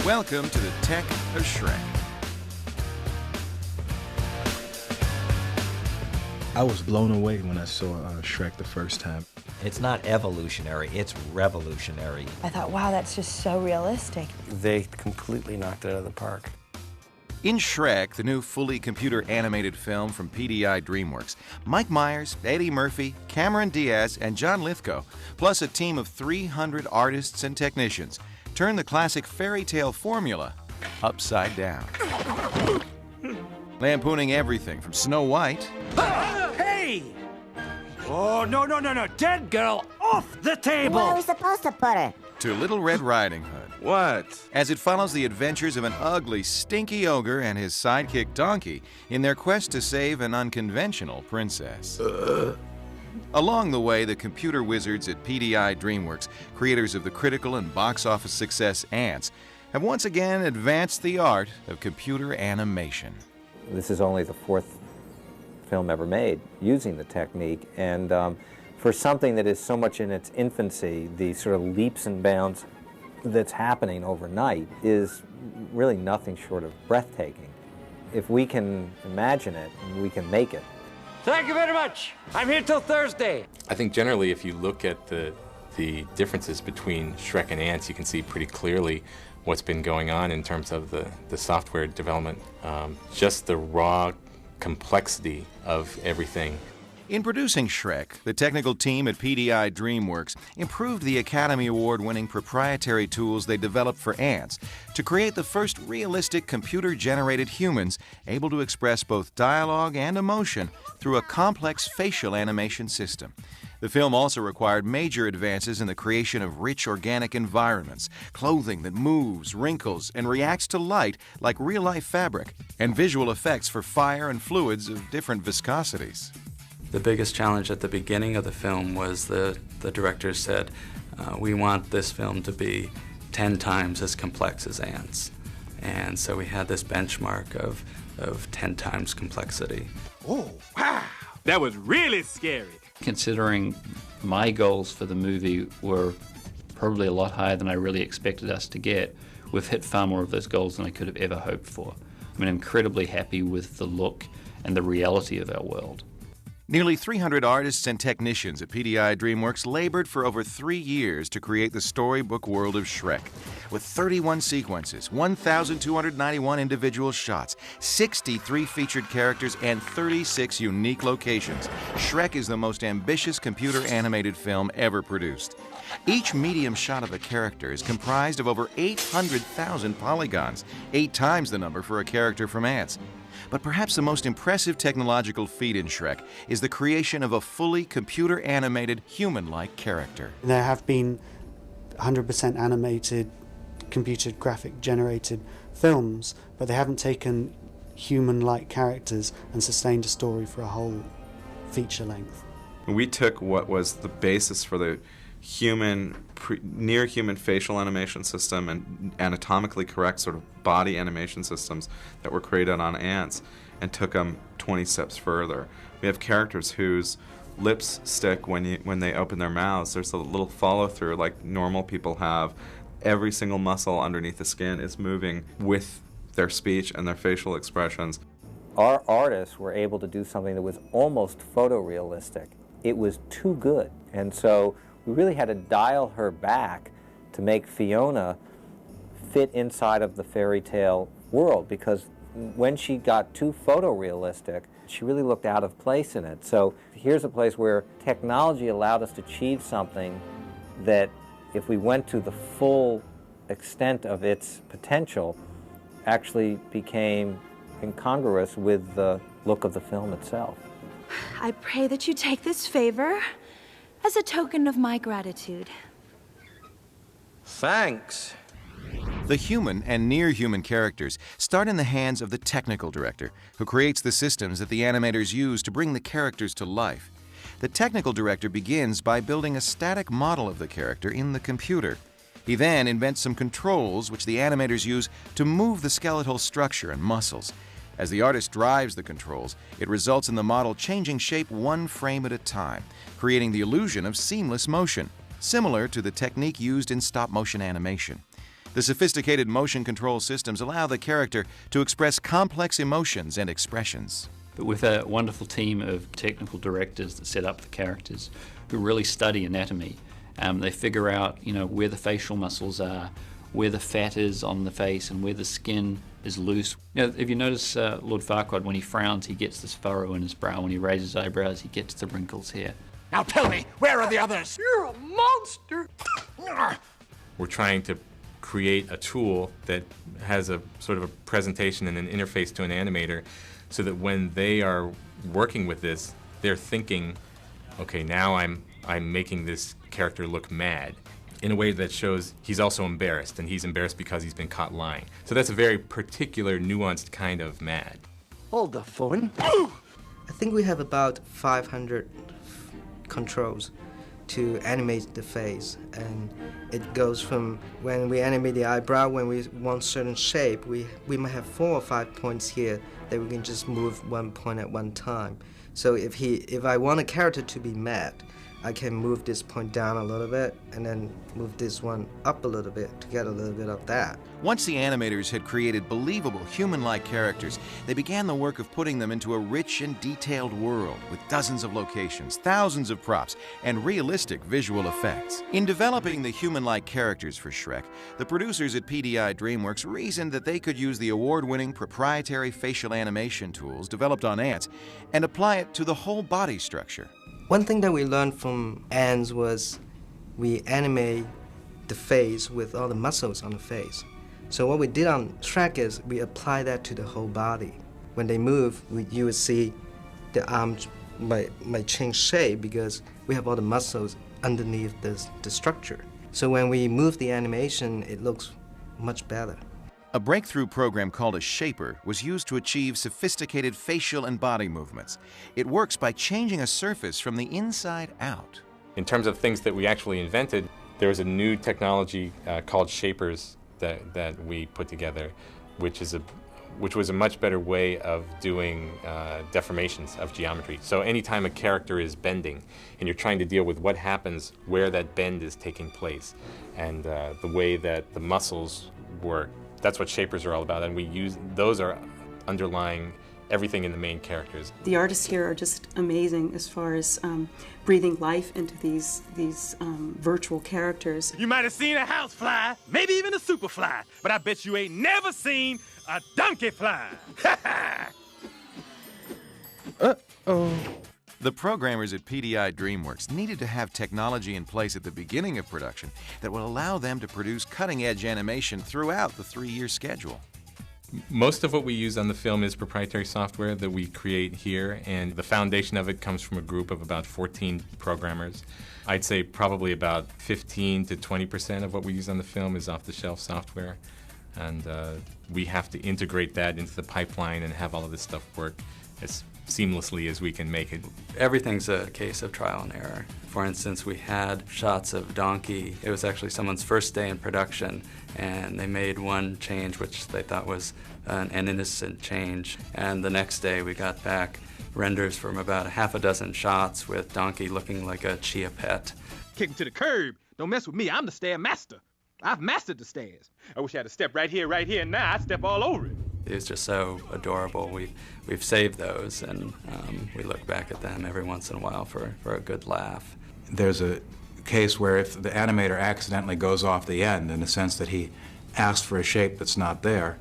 Welcome to the Tech of Shrek. I was blown away when I saw Shrek the first time. It's not evolutionary, it's revolutionary. I thought, wow, that's just so realistic. They completely knocked it out of the park. In Shrek, the new fully computer animated film from PDI DreamWorks, Mike Myers, Eddie Murphy, Cameron Diaz, and John Lithgow, plus a team of 300 artists and technicians, turn the classic fairy tale formula upside down. Lampooning everything from Snow White... Hey! Oh, no. Dead girl off the table! Where are we supposed to put her? to Little Red Riding Hood. What? As it follows the adventures of an ugly, stinky ogre and his sidekick Donkey in their quest to save an unconventional princess. Along the way, the computer wizards at PDI DreamWorks, creators of the critical and box office success Ants, have once again advanced the art of computer animation. This is only the fourth film ever made using the technique, and for something that is so much in its infancy, the sort of leaps and bounds that's happening overnight is really nothing short of breathtaking. If we can imagine it, we can make it. Thank you very much. I'm here till Thursday. I think generally if you look at the differences between Shrek and Ants, you can see pretty clearly what's been going on in terms of the software development, just the raw complexity of everything. In producing Shrek, the technical team at PDI DreamWorks improved the Academy Award-winning proprietary tools they developed for Ants to create the first realistic computer-generated humans able to express both dialogue and emotion through a complex facial animation system. The film also required major advances in the creation of rich organic environments, clothing that moves, wrinkles, and reacts to light like real-life fabric, and visual effects for fire and fluids of different viscosities. The biggest challenge at the beginning of the film was the director said, we want this film to be 10 times as complex as Ants. And so we had this benchmark of 10 times complexity. Oh, wow. That was really scary. Considering my goals for the movie were probably a lot higher than I really expected us to get, we've hit far more of those goals than I could have ever hoped for. I'm incredibly happy with the look and the reality of our world. Nearly 300 artists and technicians at PDI DreamWorks labored for over 3 years to create the storybook world of Shrek. With 31 sequences, 1,291 individual shots, 63 featured characters, and 36 unique locations, Shrek is the most ambitious computer-animated film ever produced. Each medium shot of a character is comprised of over 800,000 polygons, 8 times the number for a character from Ants. But perhaps the most impressive technological feat in Shrek is the creation of a fully computer-animated, human-like character. There have been 100% animated, computer graphic generated films, but they haven't taken human-like characters and sustained a story for a whole feature length. We took what was the basis for the near-human facial animation system and anatomically correct sort of body animation systems that were created on Ants and took them 20 steps further. We have characters whose lips stick when they open their mouths. There's a little follow-through like normal people have. Every single muscle underneath the skin is moving with their speech and their facial expressions. Our artists were able to do something that was almost photorealistic. It was too good, and so we really had to dial her back to make Fiona fit inside of the fairy tale world, because when she got too photorealistic, she really looked out of place in it. So here's a place where technology allowed us to achieve something that, if we went to the full extent of its potential, actually became incongruous with the look of the film itself. I pray that you take this favor as a token of my gratitude. Thanks. The human and near-human characters start in the hands of the technical director, who creates the systems that the animators use to bring the characters to life. The technical director begins by building a static model of the character in the computer. He then invents some controls which the animators use to move the skeletal structure and muscles. As the artist drives the controls, it results in the model changing shape one frame at a time, creating the illusion of seamless motion, similar to the technique used in stop-motion animation. The sophisticated motion control systems allow the character to express complex emotions and expressions. But with a wonderful team of technical directors that set up the characters who really study anatomy, they figure out, where the facial muscles are, where the fat is on the face, and where the skin is loose. If you notice Lord Farquaad, when he frowns, he gets this furrow in his brow. When he raises eyebrows, he gets the wrinkles here. Now tell me, where are the others? You're a monster! We're trying to create a tool that has a sort of a presentation and an interface to an animator so that when they are working with this, they're thinking, okay, now I'm making this character look mad in a way that shows he's also embarrassed, and he's embarrassed because he's been caught lying. So that's a very particular, nuanced kind of mad. Hold the phone. I think we have about 500 controls to animate the face, and it goes from when we animate the eyebrow, when we want certain shape, we might have 4 or 5 points here that we can just move one point at one time. So if I want a character to be mad, I can move this point down a little bit and then move this one up a little bit to get a little bit of that. Once the animators had created believable human-like characters, they began the work of putting them into a rich and detailed world with dozens of locations, thousands of props, and realistic visual effects. In developing the human-like characters for Shrek, the producers at PDI DreamWorks reasoned that they could use the award-winning proprietary facial animation tools developed on ants and apply it to the whole body structure. One thing that we learned from ants was we animate the face with all the muscles on the face. So what we did on Shrek is we apply that to the whole body. When they move, you would see the arms might change shape because we have all the muscles underneath the structure. So when we move the animation, it looks much better. A breakthrough program called a shaper was used to achieve sophisticated facial and body movements. It works by changing a surface from the inside out. In terms of things that we actually invented, there was a new technology called shapers that we put together, which was a much better way of doing deformations of geometry. So anytime a character is bending and you're trying to deal with what happens where that bend is taking place and the way that the muscles work, that's what shapers are all about, and those are underlying everything in the main characters. The artists here are just amazing as far as breathing life into these virtual characters. You might have seen a housefly, maybe even a superfly, but I bet you ain't never seen a donkey fly. Uh-oh. The programmers at PDI DreamWorks needed to have technology in place at the beginning of production that would allow them to produce cutting-edge animation throughout the 3-year schedule. Most of what we use on the film is proprietary software that we create here, and the foundation of it comes from a group of about 14 programmers. I'd say probably about 15 to 20% of what we use on the film is off-the-shelf software, and we have to integrate that into the pipeline and have all of this stuff work as seamlessly as we can make it. Everything's a case of trial and error. For instance, we had shots of Donkey. It was actually someone's first day in production, and they made one change which they thought was an innocent change, and the next day we got back renders from about a half a dozen shots with Donkey looking like a chia pet. Kick him to the curb. Don't mess with me. I'm the stair master. I've mastered the stairs. I wish I had a step right here, and now I step all over it. It was just so adorable. We've saved those, and we look back at them every once in a while for a good laugh. There's a case where if the animator accidentally goes off the end in the sense that he asks for a shape that's not there,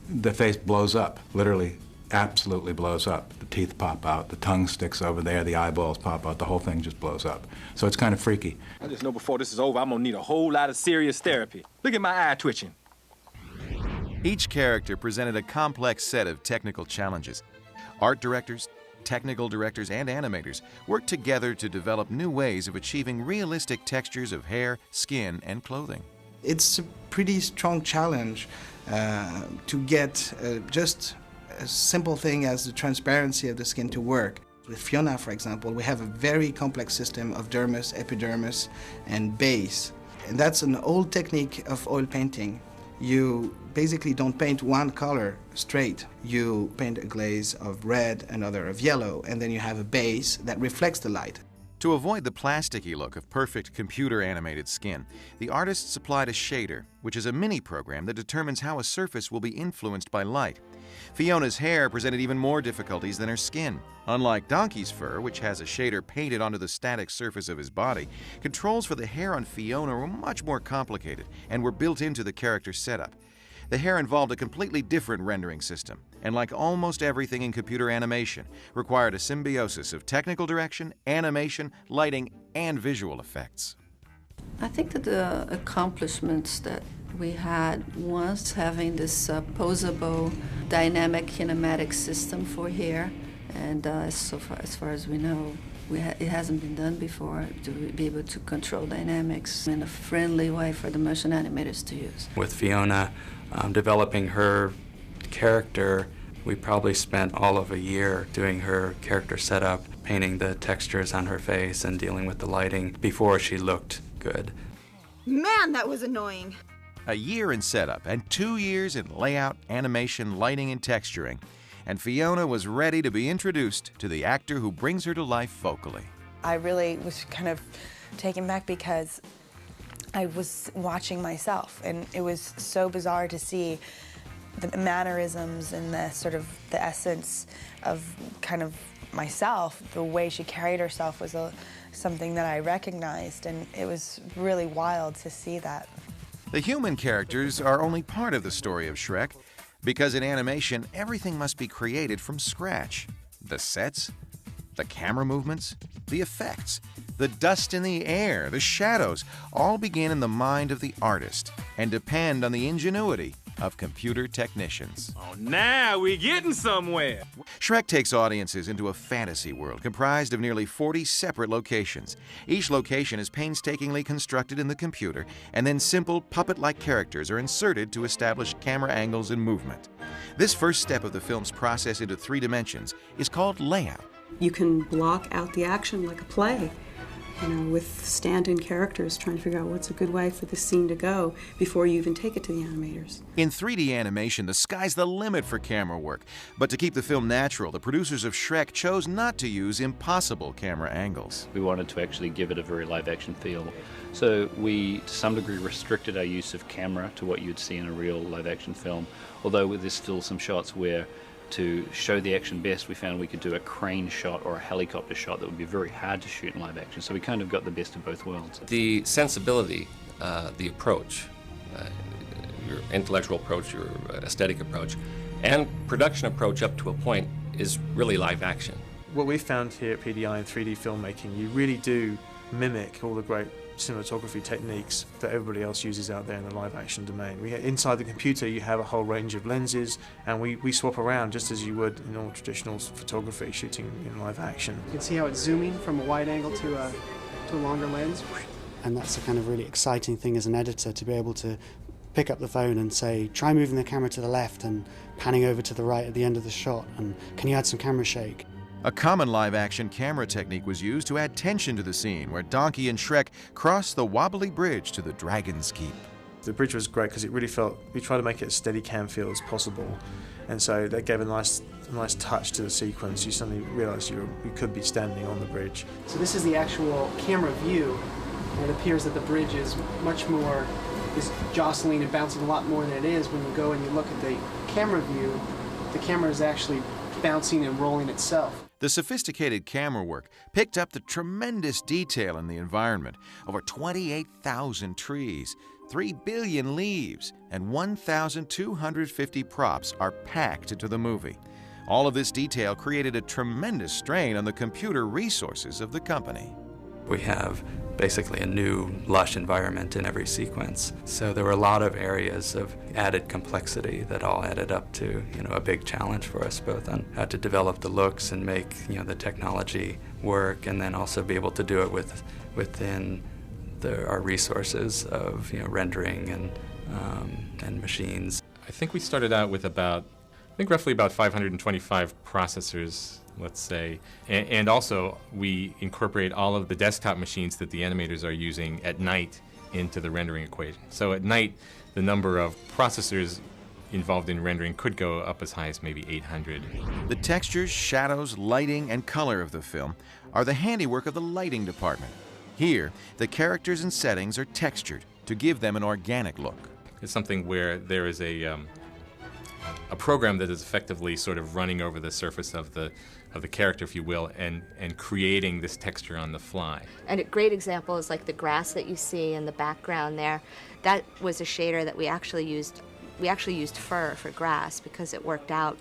the face blows up, literally absolutely blows up. The teeth pop out, the tongue sticks over there, the eyeballs pop out, the whole thing just blows up. So it's kind of freaky. I just know before this is over, I'm gonna need a whole lot of serious therapy. Look at my eye twitching. Each character presented a complex set of technical challenges. Art directors, technical directors, and animators worked together to develop new ways of achieving realistic textures of hair, skin, and clothing. It's a pretty strong challenge to get just a simple thing as the transparency of the skin to work. With Fiona, for example, we have a very complex system of dermis, epidermis, and base. And that's an old technique of oil painting. You basically don't paint one color straight. You paint a glaze of red, another of yellow, and then you have a base that reflects the light. To avoid the plasticky look of perfect computer-animated skin, the artists applied a shader, which is a mini-program that determines how a surface will be influenced by light. Fiona's hair presented even more difficulties than her skin. Unlike Donkey's fur, which has a shader painted onto the static surface of his body, controls for the hair on Fiona were much more complicated and were built into the character setup. The hair involved a completely different rendering system, and like almost everything in computer animation, required a symbiosis of technical direction, animation, lighting, and visual effects. I think that the accomplishments that we had was having this posable dynamic kinematic system for hair, and as far as we know, it hasn't been done before, to be able to control dynamics in a friendly way for the motion animators to use. With Fiona developing her character, we probably spent all of a year doing her character setup, painting the textures on her face and dealing with the lighting before she looked good. Man, that was annoying. A year in setup and 2 years in layout, animation, lighting, and texturing, and Fiona was ready to be introduced to the actor who brings her to life vocally. I really was kind of taken back because I was watching myself, and it was so bizarre to see the mannerisms and the sort of the essence of kind of myself. The way she carried herself was something that I recognized, and it was really wild to see that. The human characters are only part of the story of Shrek, because in animation, everything must be created from scratch. The sets, the camera movements, the effects, the dust in the air, the shadows, all begin in the mind of the artist and depend on the ingenuity of computer technicians. Oh, now we're getting somewhere. Shrek takes audiences into a fantasy world comprised of nearly 40 separate locations. Each location is painstakingly constructed in the computer, and then simple puppet-like characters are inserted to establish camera angles and movement. This first step of the film's process into 3 dimensions is called layout. You can block out the action like a play, with stand-in characters trying to figure out what's a good way for the scene to go before you even take it to the animators. In 3D animation, the sky's the limit for camera work. But to keep the film natural, the producers of Shrek chose not to use impossible camera angles. We wanted to actually give it a very live-action feel. So we, to some degree, restricted our use of camera to what you'd see in a real live-action film, although there's still some shots where to show the action best, we found we could do a crane shot or a helicopter shot that would be very hard to shoot in live action. So we kind of got the best of both worlds. The sensibility, the approach, your intellectual approach, your aesthetic approach, and production approach up to a point is really live action. What we found here at PDI in 3D filmmaking, you really do mimic all the great cinematography techniques that everybody else uses out there in the live action domain. Inside the computer you have a whole range of lenses, and we swap around just as you would in all traditional photography shooting in live action. You can see how it's zooming from a wide angle to a longer lens. And that's a kind of really exciting thing as an editor, to be able to pick up the phone and say, try moving the camera to the left and panning over to the right at the end of the shot, and can you add some camera shake? A common live-action camera technique was used to add tension to the scene where Donkey and Shrek cross the wobbly bridge to the Dragon's Keep. The bridge was great because it really felt, we tried to make it as steady cam feel as possible, and so that gave a nice touch to the sequence. You suddenly realised you could be standing on the bridge. So this is the actual camera view, and it appears that the bridge is jostling and bouncing a lot more than it is. When you go and you look at the camera view, the camera is actually bouncing and rolling itself. The sophisticated camera work picked up the tremendous detail in the environment. Over 28,000 trees, 3 billion leaves, and 1,250 props are packed into the movie. All of this detail created a tremendous strain on the computer resources of the company. We have basically a new lush environment in every sequence. So there were a lot of areas of added complexity that all added up to, a big challenge for us, both on how to develop the looks and make, the technology work, and then also be able to do it within our resources of, rendering and machines. I think we started out with roughly about 525 processors, let's say. And also, we incorporate all of the desktop machines that the animators are using at night into the rendering equation. So at night, the number of processors involved in rendering could go up as high as maybe 800. The textures, shadows, lighting, and color of the film are the handiwork of the lighting department. Here, the characters and settings are textured to give them an organic look. It's something where there is a program that is effectively sort of running over the surface of the character, if you will, and creating this texture on the fly. And a great example is like the grass that you see in the background there. That was a shader that we actually used. We actually used fur for grass because it worked out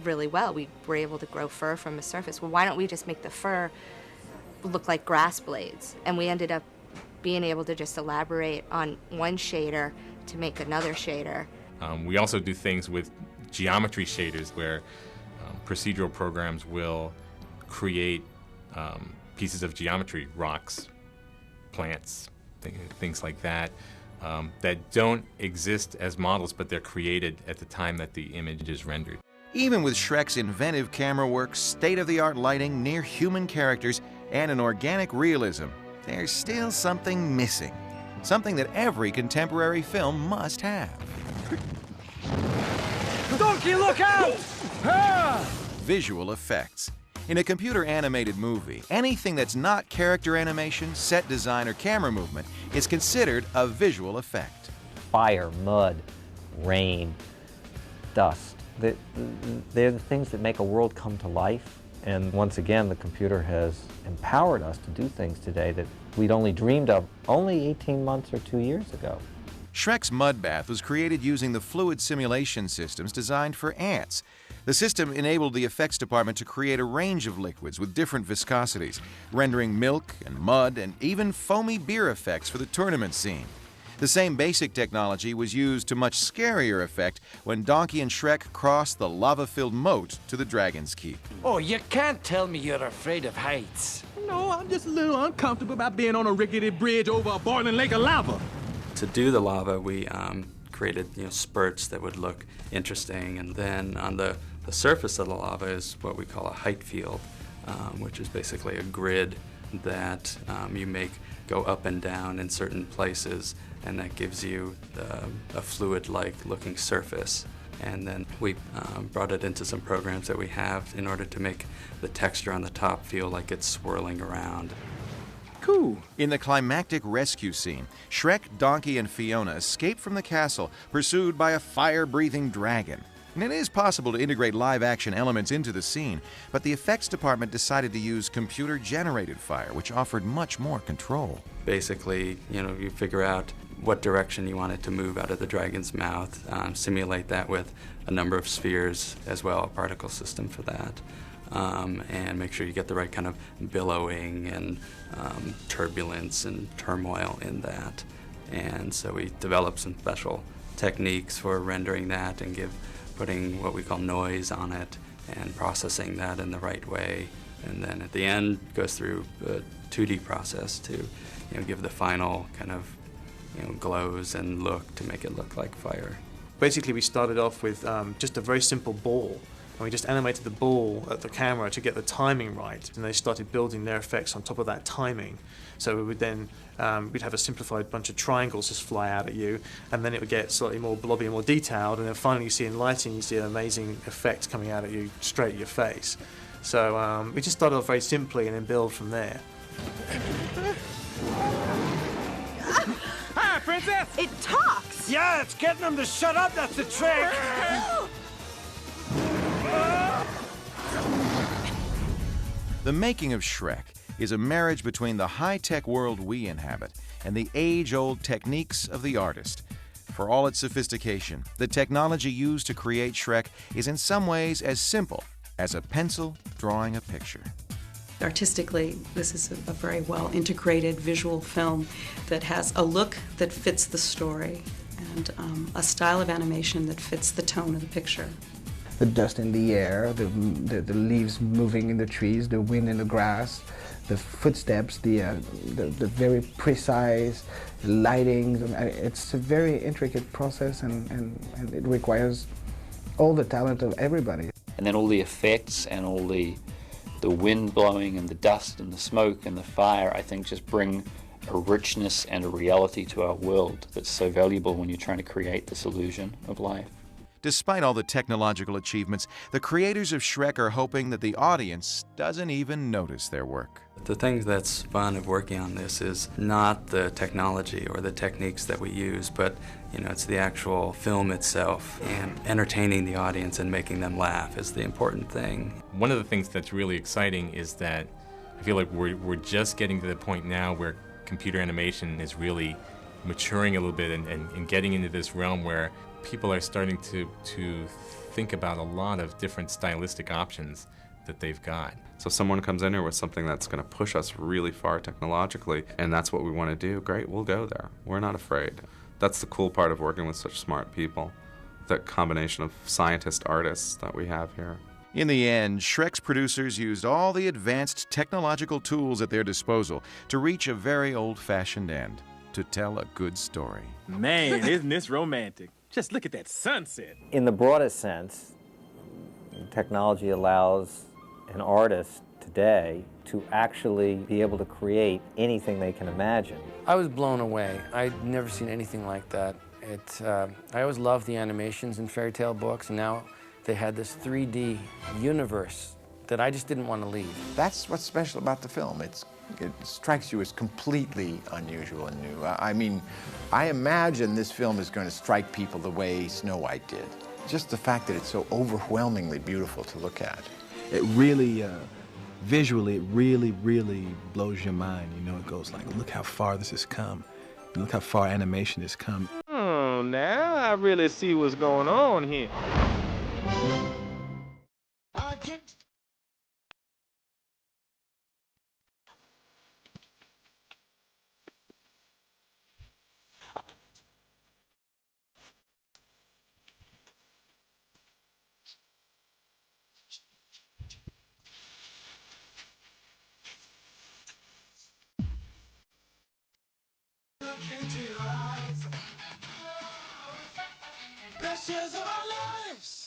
really well. We were able to grow fur from a surface. Well, why don't we just make the fur look like grass blades? And we ended up being able to just elaborate on one shader to make another shader. We also do things with geometry shaders where procedural programs will create pieces of geometry, rocks, plants, things like that, that don't exist as models, but they're created at the time that the image is rendered. Even with Shrek's inventive camera work, state-of-the-art lighting, near-human characters, and an organic realism, there's still something missing. Something that every contemporary film must have. Donkey, look out! Visual effects. In a computer-animated movie, anything that's not character animation, set design, or camera movement is considered a visual effect. Fire, mud, rain, dust. They're the things that make a world come to life. And once again, the computer has empowered us to do things today that we'd only dreamed of only 18 months or 2 years ago. Shrek's mud bath was created using the fluid simulation systems designed for ants. The system enabled the effects department to create a range of liquids with different viscosities, rendering milk and mud and even foamy beer effects for the tournament scene. The same basic technology was used to much scarier effect when Donkey and Shrek crossed the lava-filled moat to the Dragon's Keep. Oh, you can't tell me you're afraid of heights. No, I'm just a little uncomfortable about being on a rickety bridge over a boiling lake of lava. To do the lava, we created spurts that would look interesting, and then on the surface of the lava is what we call a height field, which is basically a grid that you make go up and down in certain places, and that gives you a fluid-like looking surface. And then we brought it into some programs that we have in order to make the texture on the top feel like it's swirling around. Cool. In the climactic rescue scene, Shrek, Donkey, and Fiona escape from the castle, pursued by a fire-breathing dragon. And it is possible to integrate live-action elements into the scene, but the effects department decided to use computer-generated fire, which offered much more control. Basically, you figure out what direction you want it to move out of the dragon's mouth, simulate that with a number of spheres as well, a particle system for that. And make sure you get the right kind of billowing and turbulence and turmoil in that. And so we developed some special techniques for rendering that and putting what we call noise on it and processing that in the right way. And then at the end, goes through a 2D process to give the final kind of glows and look to make it look like fire. Basically, we started off with just a very simple ball. And we just animated the ball at the camera to get the timing right, and they started building their effects on top of that timing. So we would then, we'd have a simplified bunch of triangles just fly out at you, and then it would get slightly more blobby and more detailed, and then finally you see in lighting, you see an amazing effect coming out at you, straight at your face. So we just started off very simply and then build from there. Hi, princess! It talks! Yeah, it's getting them to shut up, that's the trick! The making of Shrek is a marriage between the high-tech world we inhabit and the age-old techniques of the artist. For all its sophistication, the technology used to create Shrek is in some ways as simple as a pencil drawing a picture. Artistically, this is a very well integrated visual film that has a look that fits the story and a style of animation that fits the tone of the picture. The dust in the air, the leaves moving in the trees, the wind in the grass, the footsteps, the very precise lighting. It's a very intricate process and it requires all the talent of everybody. And then all the effects and all the wind blowing and the dust and the smoke and the fire, I think, just bring a richness and a reality to our world that's so valuable when you're trying to create this illusion of life. Despite all the technological achievements, the creators of Shrek are hoping that the audience doesn't even notice their work. The thing that's fun of working on this is not the technology or the techniques that we use, but it's the actual film itself, and entertaining the audience and making them laugh is the important thing. One of the things that's really exciting is that I feel like we're just getting to the point now where computer animation is really maturing a little bit and getting into this realm where people are starting to think about a lot of different stylistic options that they've got. So someone comes in here with something that's going to push us really far technologically, and that's what we want to do, great, we'll go there. We're not afraid. That's the cool part of working with such smart people, that combination of scientist artists that we have here. In the end, Shrek's producers used all the advanced technological tools at their disposal to reach a very old-fashioned end, to tell a good story. Man, isn't this romantic? Just look at that sunset. In the broadest sense, technology allows an artist today to actually be able to create anything they can imagine. I was blown away. I'd never seen anything like that. I always loved the animations in fairy tale books, and now they had this 3D universe that I just didn't want to leave. That's what's special about the film. It strikes you as completely unusual and new. I mean, I imagine this film is going to strike people the way Snow White did. Just the fact that it's so overwhelmingly beautiful to look at. It really, visually, it really, really blows your mind. It goes like, look how far this has come. Look how far animation has come. Oh, now I really see what's going on here. Best years of our lives.